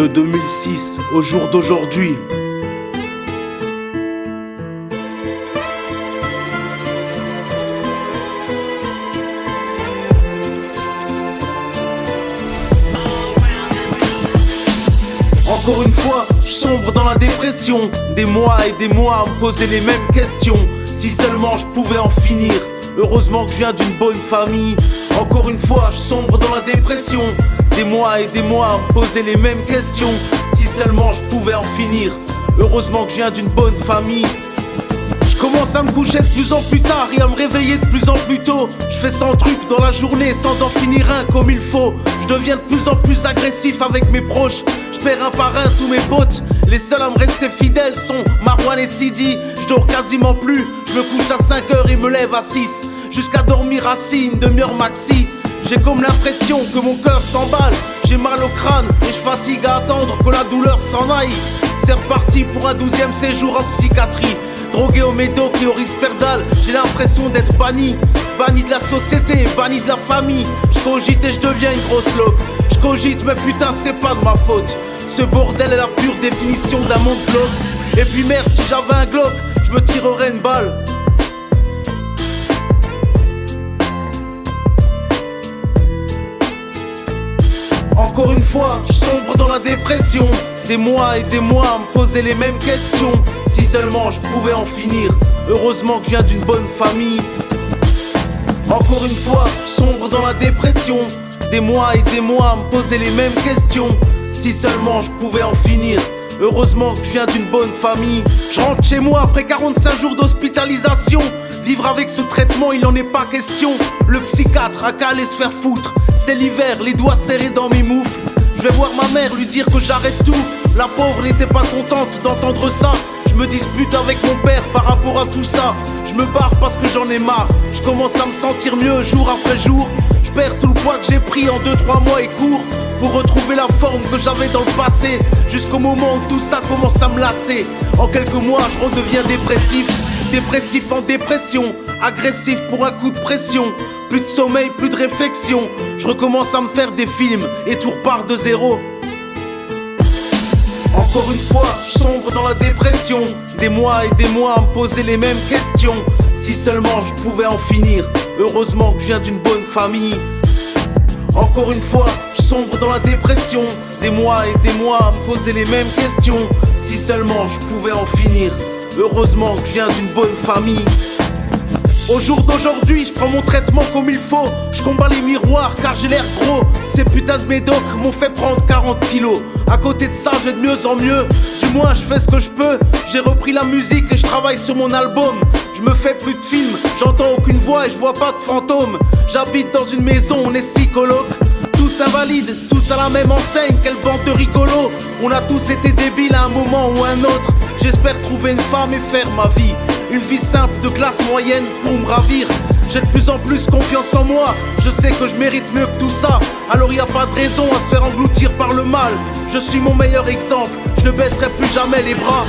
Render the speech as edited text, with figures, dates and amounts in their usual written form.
De 2006 au jour d'aujourd'hui. Encore une fois, je sombre dans la dépression. Des mois et des mois à me poser les mêmes questions. Si seulement je pouvais en finir. Heureusement que je viens d'une bonne famille. Encore une fois, je sombre dans la dépression. Des mois et des mois à me poser les mêmes questions. Si seulement je pouvais en finir. Heureusement que je viens d'une bonne famille. Je commence à me coucher de plus en plus tard et à me réveiller de plus en plus tôt. Je fais 100 trucs dans la journée sans en finir un comme il faut. Je deviens de plus en plus agressif avec mes proches. Je perds un par un tous mes potes. Les seuls à me rester fidèles sont Marwan et Sidi. Je dors quasiment plus. Je me couche à 5h et me lève à 6. Jusqu'à dormir assis une demi-heure maxi. J'ai comme l'impression que mon cœur s'emballe. J'ai mal au crâne et je fatigue à attendre que la douleur s'en aille. C'est reparti pour un 12e séjour en psychiatrie. Drogué au médoc et au risperdal. J'ai l'impression d'être banni. Banni de la société, banni de la famille. Je cogite et je deviens une grosse loque. Je cogite mais putain c'est pas de ma faute. Ce bordel est la pure définition d'un monde glauque. Et puis merde, si j'avais un Glock, je me tirerais une balle. Encore une fois, je sombre dans la dépression. Des mois et des mois à me poser les mêmes questions. Si seulement je pouvais en finir. Heureusement que je viens d'une bonne famille. Encore une fois, je sombre dans la dépression. Des mois et des mois à me poser les mêmes questions. Si seulement je pouvais en finir. Heureusement que je viens d'une bonne famille. Je rentre chez moi après 45 jours d'hospitalisation. Vivre avec ce traitement, il n'en est pas question. Le psychiatre a qu'à aller se faire foutre. C'est l'hiver, les doigts serrés dans mes moufles. Je vais voir ma mère, lui dire que j'arrête tout. La pauvre n'était pas contente d'entendre ça. Je me dispute avec mon père par rapport à tout ça. Je me barre parce que j'en ai marre. Je commence à me sentir mieux jour après jour. Je perds tout le poids que j'ai pris en 2-3 mois et court. Pour retrouver la forme que j'avais dans le passé. Jusqu'au moment où tout ça commence à me lasser. En quelques mois je redeviens dépressif. Dépressif en dépression. Agressif pour un coup de pression. Plus de sommeil, plus de réflexion. Je recommence à me faire des films et tout repart de zéro. Encore une fois, je sombre dans la dépression. Des mois et des mois à me poser les mêmes questions. Si seulement je pouvais en finir. Heureusement que je viens d'une bonne famille. Encore une fois, je sombre dans la dépression. Des mois et des mois à me poser les mêmes questions. Si seulement je pouvais en finir. Heureusement que je viens d'une bonne famille. Au jour d'aujourd'hui, je prends mon traitement comme il faut. Je combats les miroirs car j'ai l'air gros. Ces putains de médocs m'ont fait prendre 40 kilos. À côté de ça, je vais de mieux en mieux. Du moins, je fais ce que je peux. J'ai repris la musique et je travaille sur mon album. Je me fais plus de films, j'entends aucune voix et je vois pas de fantômes. J'habite dans une maison, on est 6 colocs. Tous invalides, tous à la même enseigne, quelle bande de rigolos. On a tous été débiles à un moment ou un autre. J'espère trouver une femme et faire ma vie. Une vie simple de classe moyenne pour me ravir. J'ai de plus en plus confiance en moi. Je sais que je mérite mieux que tout ça. Alors y a pas de raison à se faire engloutir par le mal. Je suis mon meilleur exemple, je ne baisserai plus jamais les bras.